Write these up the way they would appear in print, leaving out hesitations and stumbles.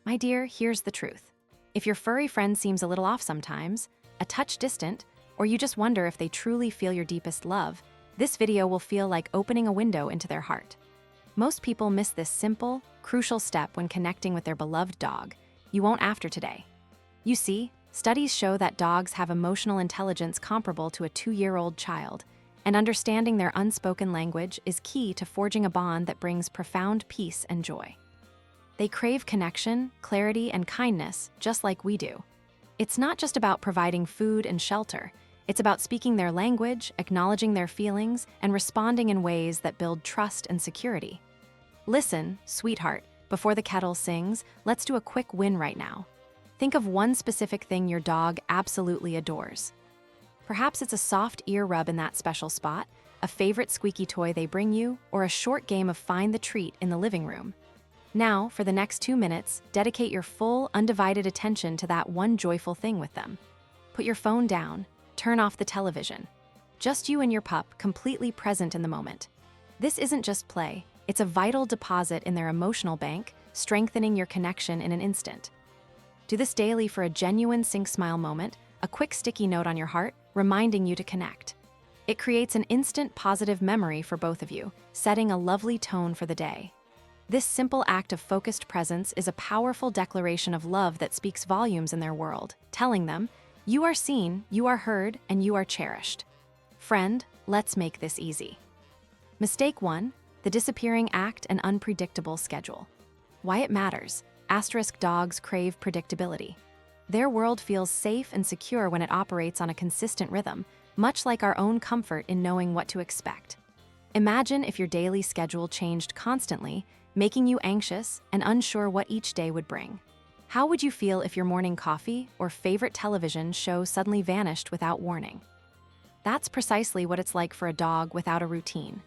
My dear, here's the truth. If your furry friend seems a little off sometimes, a touch distant, or you just wonder if they truly feel your deepest love, this video will feel like opening a window into their heart. Most people miss this simple, crucial step when connecting with their beloved dog. You won't after today. You see, studies show that dogs have emotional intelligence comparable to a 2-year-old child, and understanding their unspoken language is key to forging a bond that brings profound peace and joy. They crave connection, clarity, and kindness, just like we do. It's not just about providing food and shelter. It's about speaking their language, acknowledging their feelings, and responding in ways that build trust and security. Listen, sweetheart, before the kettle sings, let's do a quick win right now. Think of one specific thing your dog absolutely adores. Perhaps it's a soft ear rub in that special spot, a favorite squeaky toy they bring you, or a short game of Find the Treat in the living room. Now, for the next 2 minutes, dedicate your full, undivided attention to that one joyful thing with them. Put your phone down, turn off the television. Just you and your pup, completely present in the moment. This isn't just play, it's a vital deposit in their emotional bank, strengthening your connection in an instant. Do this daily for a genuine sync smile moment, a quick sticky note on your heart, reminding you to connect. It creates an instant positive memory for both of you, setting a lovely tone for the day. This simple act of focused presence is a powerful declaration of love that speaks volumes in their world, telling them, you are seen, you are heard, and you are cherished. Friend, let's make this easy. Mistake 1, the disappearing act and unpredictable schedule. Why it matters. Dogs crave predictability. Their world feels safe and secure when it operates on a consistent rhythm, much like our own comfort in knowing what to expect. Imagine if your daily schedule changed constantly, making you anxious and unsure what each day would bring. How would you feel if your morning coffee or favorite television show suddenly vanished without warning? That's precisely what it's like for a dog without a routine.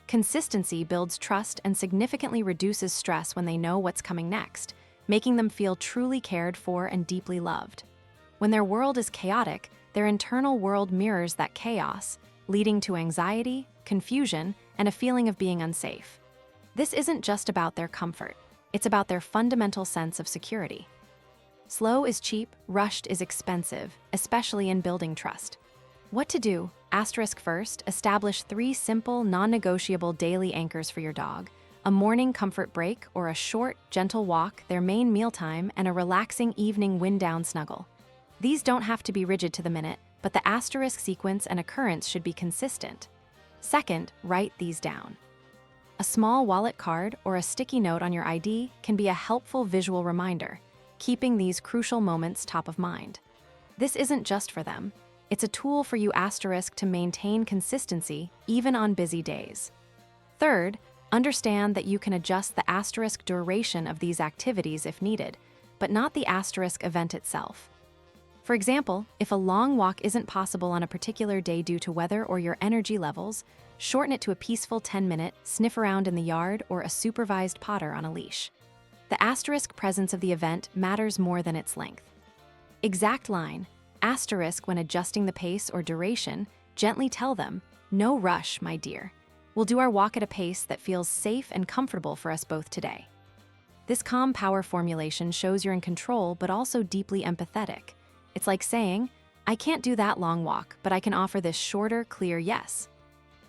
Consistency builds trust and significantly reduces stress when they know what's coming next, making them feel truly cared for and deeply loved. When their world is chaotic, their internal world mirrors that chaos, leading to anxiety, confusion, and a feeling of being unsafe. This isn't just about their comfort, it's about their fundamental sense of security. Slow is cheap, rushed is expensive, especially in building trust. What to do? First, establish 3 simple, non-negotiable daily anchors for your dog: a morning comfort break or a short, gentle walk, their main mealtime, and a relaxing evening wind-down snuggle. These don't have to be rigid to the minute, but the asterisk sequence and occurrence should be consistent. Second, write these down. A small wallet card or a sticky note on your ID can be a helpful visual reminder, keeping these crucial moments top of mind. This isn't just for them. It's a tool for you to maintain consistency even on busy days. Third, understand that you can adjust the asterisk duration of these activities if needed, but not the asterisk event itself. For example, if a long walk isn't possible on a particular day due to weather or your energy levels, shorten it to a peaceful 10-minute sniff around in the yard or a supervised potter on a leash. The asterisk presence of the event matters more than its length. Exact line, asterisk when adjusting the pace or duration, gently tell them, no rush, my dear. We'll do our walk at a pace that feels safe and comfortable for us both today. This calm power formulation shows you're in control but also deeply empathetic. It's like saying, I can't do that long walk, but I can offer this shorter, clear yes.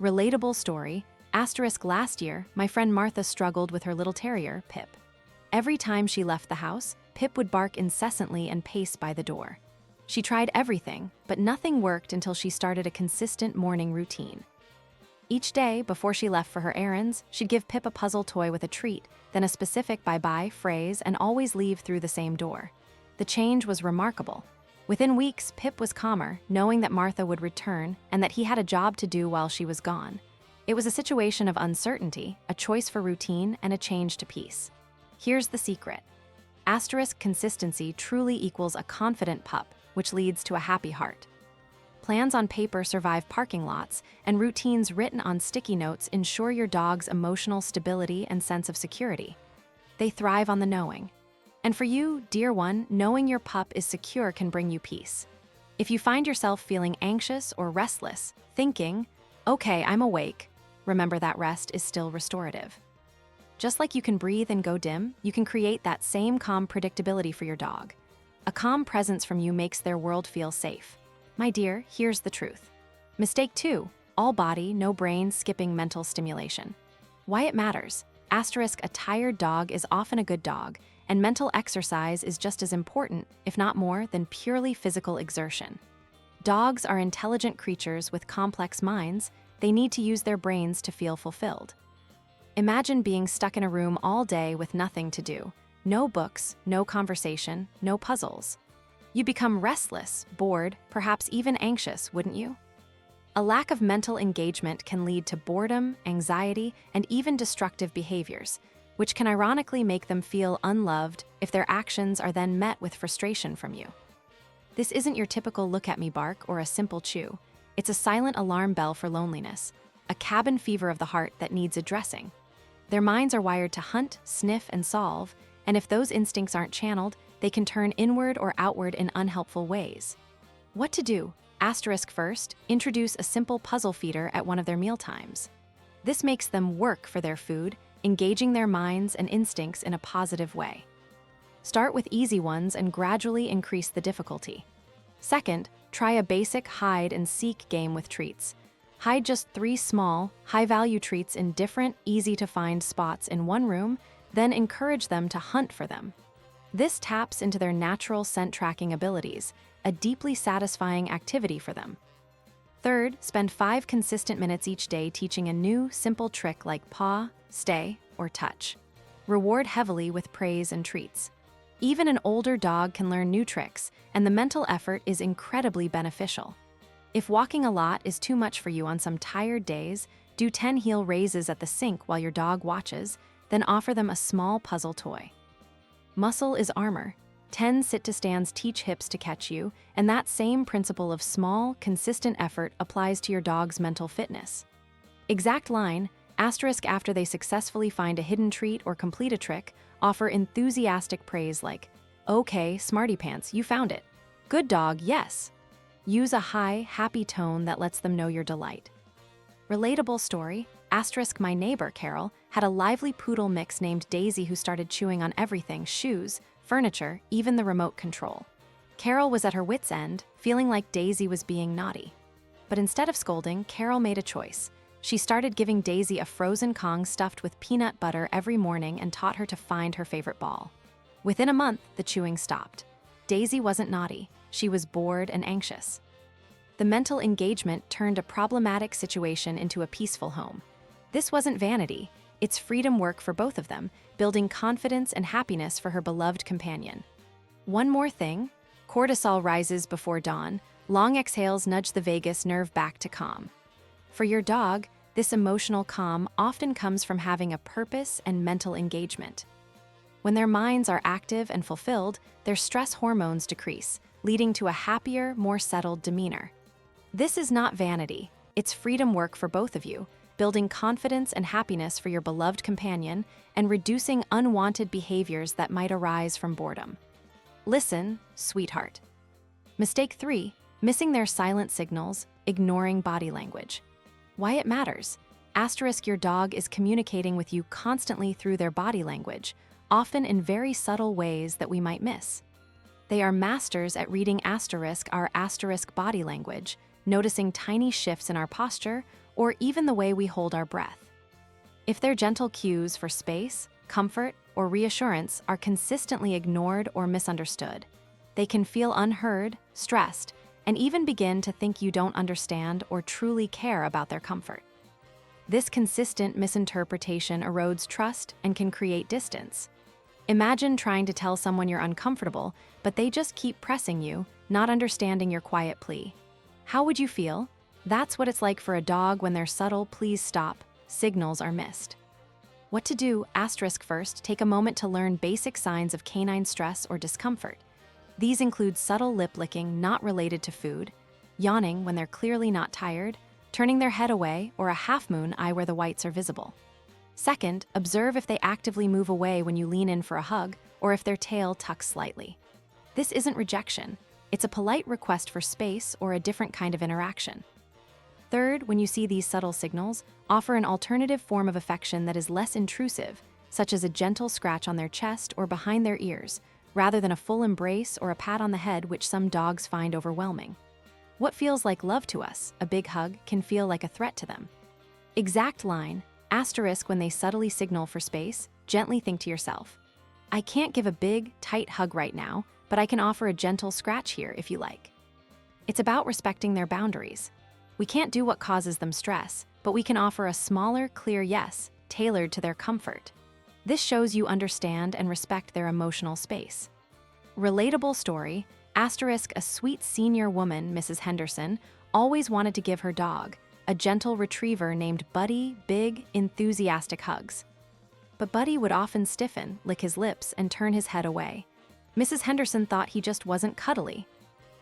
Relatable story, last year, my friend Martha struggled with her little terrier, Pip. Every time she left the house, Pip would bark incessantly and pace by the door. She tried everything, but nothing worked until she started a consistent morning routine. Each day, before she left for her errands, she'd give Pip a puzzle toy with a treat, then a specific bye-bye phrase, and always leave through the same door. The change was remarkable. Within weeks, Pip was calmer, knowing that Martha would return and that he had a job to do while she was gone. It was a situation of uncertainty, a choice for routine, and a change to peace. Here's the secret. Consistency truly equals a confident pup, which leads to a happy heart. Plans on paper survive parking lots, and routines written on sticky notes ensure your dog's emotional stability and sense of security. They thrive on the knowing. And for you, dear one, knowing your pup is secure can bring you peace. If you find yourself feeling anxious or restless, thinking, okay, I'm awake, remember that rest is still restorative. Just like you can breathe and go dim, you can create that same calm predictability for your dog. A calm presence from you makes their world feel safe. My dear, here's the truth. Mistake 2. All body, no brain, skipping mental stimulation. Why it matters. Asterisk, a tired dog is often a good dog, and mental exercise is just as important, if not more, than purely physical exertion. Dogs are intelligent creatures with complex minds. They need to use their brains to feel fulfilled. Imagine being stuck in a room all day with nothing to do. No books, no conversation, no puzzles. You become restless, bored, perhaps even anxious, wouldn't you? A lack of mental engagement can lead to boredom, anxiety, and even destructive behaviors, which can ironically make them feel unloved if their actions are then met with frustration from you. This isn't your typical look-at-me bark or a simple chew. It's a silent alarm bell for loneliness, a cabin fever of the heart that needs addressing. Their minds are wired to hunt, sniff, and solve, and if those instincts aren't channeled, they can turn inward or outward in unhelpful ways. What to do? Asterisk first, introduce a simple puzzle feeder at one of their meal times. This makes them work for their food, engaging their minds and instincts in a positive way. Start with easy ones and gradually increase the difficulty. Second, try a basic hide and seek game with treats. Hide just 3 small, high-value treats in different, easy-to-find spots in one room, then encourage them to hunt for them. This taps into their natural scent-tracking abilities, a deeply satisfying activity for them. Third, spend 5 consistent minutes each day teaching a new, simple trick like paw, stay, or touch. Reward heavily with praise and treats. Even an older dog can learn new tricks, and the mental effort is incredibly beneficial. If walking a lot is too much for you on some tired days, do 10 heel raises at the sink while your dog watches, then offer them a small puzzle toy. Muscle is armor. 10 sit-to-stands teach hips to catch you, and that same principle of small, consistent effort applies to your dog's mental fitness. Exact line, asterisk after they successfully find a hidden treat or complete a trick, offer enthusiastic praise like, "Okay, smarty pants, you found it. Good dog, yes." Use a high, happy tone that lets them know your delight. Relatable story, asterisk my neighbor, Carol, had a lively poodle mix named Daisy who started chewing on everything, shoes, furniture, even the remote control. Carol was at her wit's end, feeling like Daisy was being naughty. But instead of scolding, Carol made a choice. She started giving Daisy a frozen Kong stuffed with peanut butter every morning and taught her to find her favorite ball. Within a month, the chewing stopped. Daisy wasn't naughty. She was bored and anxious. The mental engagement turned a problematic situation into a peaceful home. This wasn't vanity. It's freedom work for both of them, building confidence and happiness for her beloved companion. One more thing, cortisol rises before dawn. Long exhales nudge the vagus nerve back to calm. For your dog, this emotional calm often comes from having a purpose and mental engagement. When their minds are active and fulfilled, their stress hormones decrease, leading to a happier, more settled demeanor. This is not vanity. It's freedom work for both of you, building confidence and happiness for your beloved companion and reducing unwanted behaviors that might arise from boredom. Listen, sweetheart. Mistake 3, missing their silent signals, ignoring body language. Why it matters. Asterisk your dog is communicating with you constantly through their body language, often in very subtle ways that we might miss. They are masters at reading our asterisk body language, noticing tiny shifts in our posture, or even the way we hold our breath. If their gentle cues for space, comfort, or reassurance are consistently ignored or misunderstood, they can feel unheard, stressed, and even begin to think you don't understand or truly care about their comfort. This consistent misinterpretation erodes trust and can create distance. Imagine trying to tell someone you're uncomfortable, but they just keep pressing you, not understanding your quiet plea. How would you feel? That's what it's like for a dog when their subtle "please stop" signals are missed. What to do? Asterisk first, take a moment to learn basic signs of canine stress or discomfort. These include subtle lip licking not related to food, yawning when they're clearly not tired, turning their head away, or a half-moon eye where the whites are visible. Second, observe if they actively move away when you lean in for a hug or if their tail tucks slightly. This isn't rejection. It's a polite request for space or a different kind of interaction. Third, when you see these subtle signals, offer an alternative form of affection that is less intrusive, such as a gentle scratch on their chest or behind their ears, rather than a full embrace or a pat on the head, which some dogs find overwhelming. What feels like love to us, a big hug, can feel like a threat to them. Exact line, asterisk when they subtly signal for space, gently think to yourself, I can't give a big, tight hug right now, but I can offer a gentle scratch here if you like. It's about respecting their boundaries. We can't do what causes them stress, but we can offer a smaller, clear yes, tailored to their comfort. This shows you understand and respect their emotional space. Relatable story, asterisk a sweet senior woman, Mrs. Henderson, always wanted to give her dog, a gentle retriever named Buddy, big, enthusiastic hugs. But Buddy would often stiffen, lick his lips, and turn his head away. Mrs. Henderson thought he just wasn't cuddly.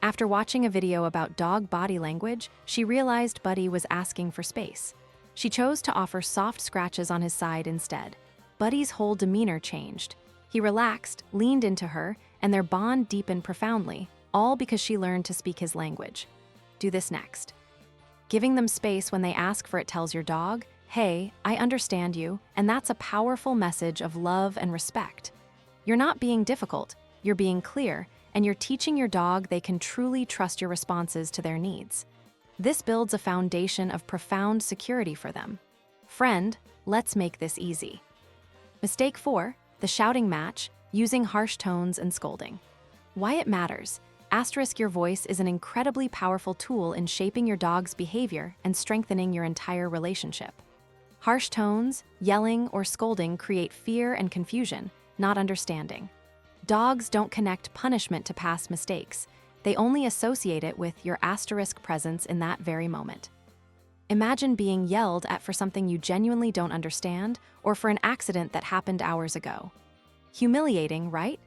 After watching a video about dog body language, she realized Buddy was asking for space. She chose to offer soft scratches on his side instead. Buddy's whole demeanor changed. He relaxed, leaned into her, and their bond deepened profoundly, all because she learned to speak his language. Do this next. Giving them space when they ask for it tells your dog, hey, I understand you, and that's a powerful message of love and respect. You're not being difficult, you're being clear, and you're teaching your dog they can truly trust your responses to their needs. This builds a foundation of profound security for them. Friend, let's make this easy. Mistake 4, the shouting match, using harsh tones and scolding. Why it matters. Asterisk your voice is an incredibly powerful tool in shaping your dog's behavior and strengthening your entire relationship. Harsh tones, yelling, or scolding create fear and confusion, not understanding. Dogs don't connect punishment to past mistakes. They only associate it with your asterisk presence in that very moment. Imagine being yelled at for something you genuinely don't understand or for an accident that happened hours ago. Humiliating, right?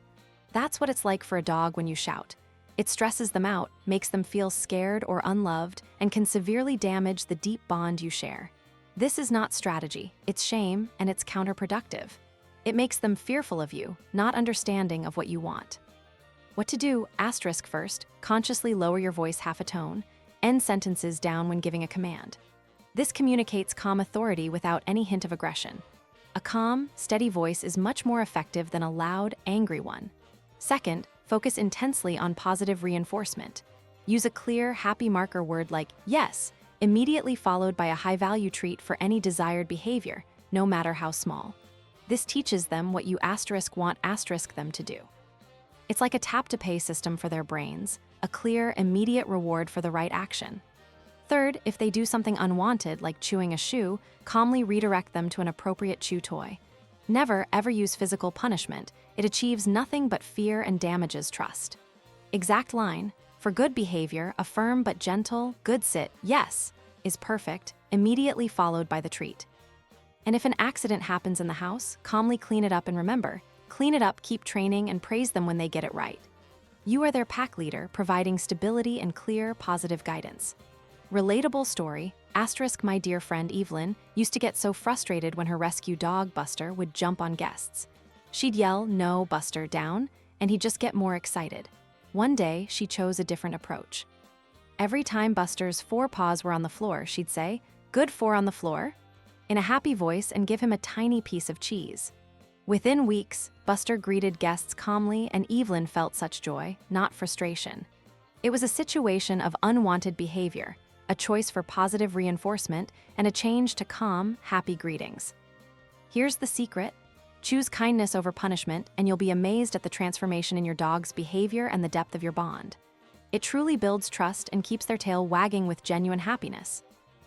That's what it's like for a dog when you shout. It stresses them out, makes them feel scared or unloved, and can severely damage the deep bond you share. This is not strategy, it's shame, and it's counterproductive. It makes them fearful of you, not understanding of what you want. What to do, asterisk first, consciously lower your voice half a tone, end sentences down when giving a command. This communicates calm authority without any hint of aggression. A calm, steady voice is much more effective than a loud, angry one. Second, focus intensely on positive reinforcement. Use a clear, happy marker word like yes, immediately followed by a high-value treat for any desired behavior, no matter how small. This teaches them what you want them to do. It's like a tap-to-pay system for their brains, a clear, immediate reward for the right action. Third, if they do something unwanted, like chewing a shoe, calmly redirect them to an appropriate chew toy. Never, ever use physical punishment. It achieves nothing but fear and damages trust. Exact line, for good behavior, a firm but gentle, good sit, yes, is perfect, immediately followed by the treat. And if an accident happens in the house, calmly clean it up and remember, clean it up, keep training, and praise them when they get it right. You are their pack leader, providing stability and clear, positive guidance. Relatable story, asterisk my dear friend Evelyn used to get so frustrated when her rescue dog, Buster, would jump on guests. She'd yell, no, Buster, down, and he'd just get more excited. One day, she chose a different approach. Every time Buster's forepaws were on the floor, she'd say, good four on the floor, in a happy voice and give him a tiny piece of cheese. Within weeks, Buster greeted guests calmly and Evelyn felt such joy, not frustration. It was a situation of unwanted behavior, a choice for positive reinforcement, and a change to calm, happy greetings. Here's the secret. Choose kindness over punishment, and you'll be amazed at the transformation in your dog's behavior and the depth of your bond. It truly builds trust and keeps their tail wagging with genuine happiness.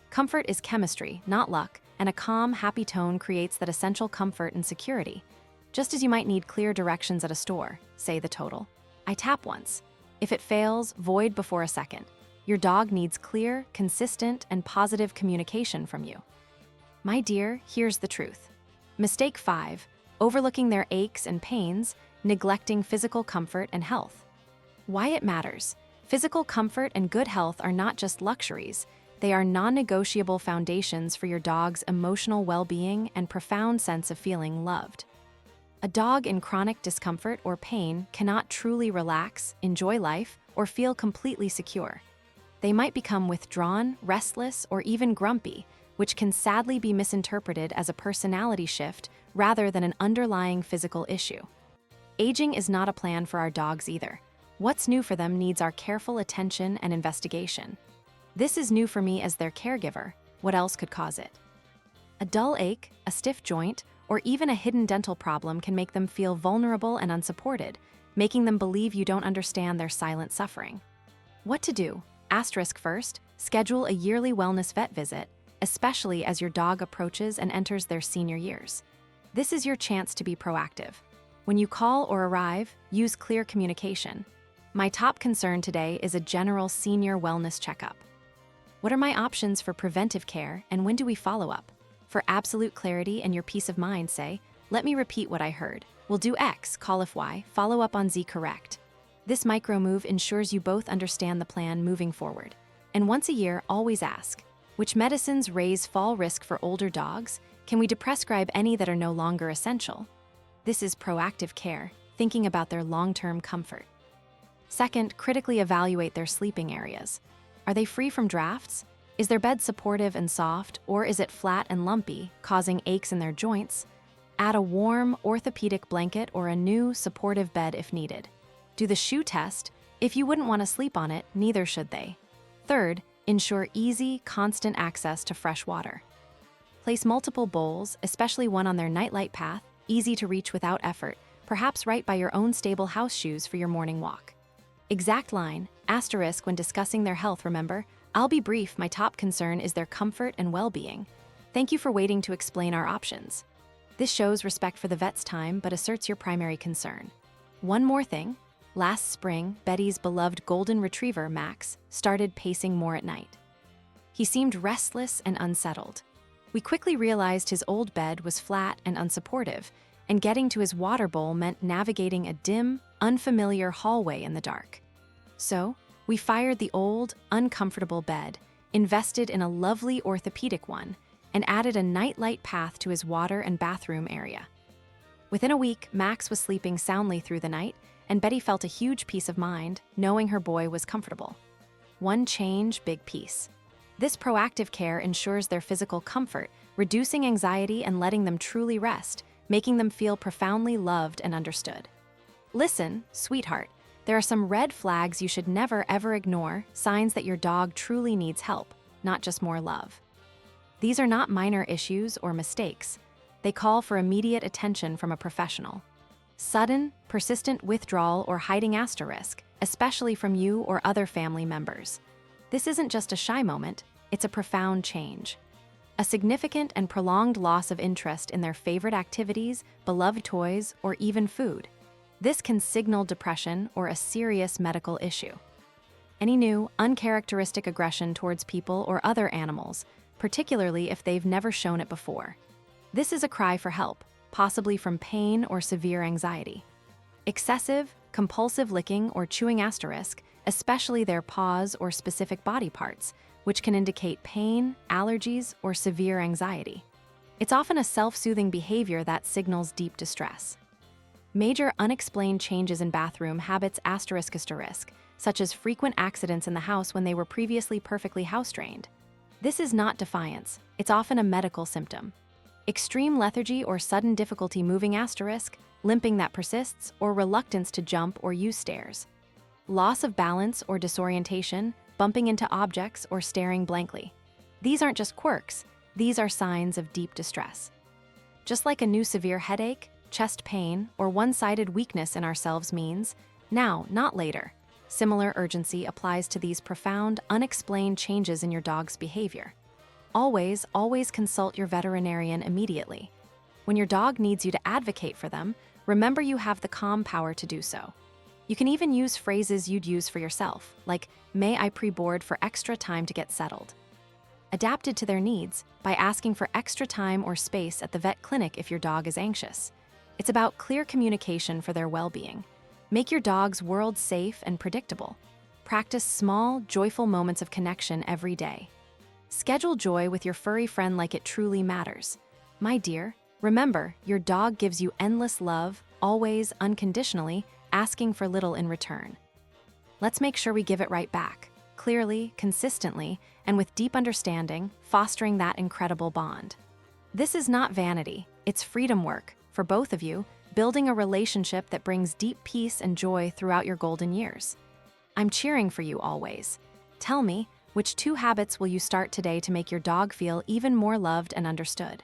Comfort is chemistry, not luck, and a calm, happy tone creates that essential comfort and security. Just as you might need clear directions at a store, say the total. I tap once. If it fails, void before a second. Your dog needs clear, consistent, and positive communication from you. My dear, here's the truth. Mistake 5, overlooking their aches and pains, neglecting physical comfort and health. Why it matters. Physical comfort and good health are not just luxuries. They are non-negotiable foundations for your dog's emotional well-being and profound sense of feeling loved. A dog in chronic discomfort or pain cannot truly relax, enjoy life, or feel completely secure. They might become withdrawn, restless, or even grumpy, which can sadly be misinterpreted as a personality shift rather than an underlying physical issue. Aging is not a plan for our dogs either. What's new for them needs our careful attention and investigation. This is new for me as their caregiver. What else could cause it? A dull ache, a stiff joint, or even a hidden dental problem can make them feel vulnerable and unsupported, making them believe you don't understand their silent suffering. What to do? Asterisk first, schedule a yearly wellness vet visit, especially as your dog approaches and enters their senior years. This is your chance to be proactive. When you call or arrive, use clear communication. My top concern today is a general senior wellness checkup. What are my options for preventive care, and when do we follow up? For absolute clarity and your peace of mind, say, let me repeat what I heard. We'll do X, call if Y, follow up on Z correct. This micro move ensures you both understand the plan moving forward. And once a year, always ask, which medicines raise fall risk for older dogs? Can we deprescribe any that are no longer essential? This is proactive care, thinking about their long-term comfort. Second, critically evaluate their sleeping areas. Are they free from drafts? Is their bed supportive and soft, or is it flat and lumpy, causing aches in their joints? Add a warm, orthopedic blanket or a new, supportive bed if needed. Do the shoe test. If you wouldn't want to sleep on it, neither should they. Third, ensure easy, constant access to fresh water. Place multiple bowls, especially one on their nightlight path, easy to reach without effort, perhaps right by your own stable house shoes for your morning walk. Exact line, asterisk when discussing their health, remember, I'll be brief, my top concern is their comfort and well-being. Thank you for waiting to explain our options. This shows respect for the vet's time, but asserts your primary concern. One more thing. Last spring, Betty's beloved golden retriever, Max, started pacing more at night. He seemed restless and unsettled. We quickly realized his old bed was flat and unsupportive, and getting to his water bowl meant navigating a dim, unfamiliar hallway in the dark. So, we fired the old, uncomfortable bed, invested in a lovely orthopedic one, and added a nightlight path to his water and bathroom area. Within a week, Max was sleeping soundly through the night, and Betty felt a huge peace of mind, knowing her boy was comfortable. One change, big peace. This proactive care ensures their physical comfort, reducing anxiety and letting them truly rest, making them feel profoundly loved and understood. Listen, sweetheart, there are some red flags you should never ever ignore, signs that your dog truly needs help, not just more love. These are not minor issues or mistakes. They call for immediate attention from a professional. Sudden, persistent withdrawal or hiding asterisk, especially from you or other family members. This isn't just a shy moment, it's a profound change. A significant and prolonged loss of interest in their favorite activities, beloved toys, or even food. This can signal depression or a serious medical issue. Any new, uncharacteristic aggression towards people or other animals, particularly if they've never shown it before. This is a cry for help, possibly from pain or severe anxiety. Excessive, compulsive licking or chewing asterisk, especially their paws or specific body parts, which can indicate pain, allergies, or severe anxiety. It's often a self-soothing behavior that signals deep distress. Major unexplained changes in bathroom habits asterisk, such as frequent accidents in the house when they were previously perfectly house-trained. This is not defiance, it's often a medical symptom. Extreme lethargy or sudden difficulty moving asterisk, limping that persists, or reluctance to jump or use stairs. Loss of balance or disorientation, bumping into objects or staring blankly. These aren't just quirks, these are signs of deep distress. Just like a new severe headache, chest pain, or one-sided weakness in ourselves means, now, not later. Similar urgency applies to these profound, unexplained changes in your dog's behavior. Always consult your veterinarian immediately. When your dog needs you to advocate for them, remember you have the calm power to do so. You can even use phrases you'd use for yourself, like, "May I pre-board for extra time to get settled?" Adapted to their needs by asking for extra time or space at the vet clinic if your dog is anxious. It's about clear communication for their well-being. Make your dog's world safe and predictable. Practice small, joyful moments of connection every day. Schedule joy with your furry friend like it truly matters. My dear, remember, your dog gives you endless love, always, unconditionally, asking for little in return. Let's make sure we give it right back, clearly, consistently, and with deep understanding, fostering that incredible bond. This is not vanity. It's freedom work, for both of you, building a relationship that brings deep peace and joy throughout your golden years. I'm cheering for you always. Tell me, which 2 habits will you start today to make your dog feel even more loved and understood?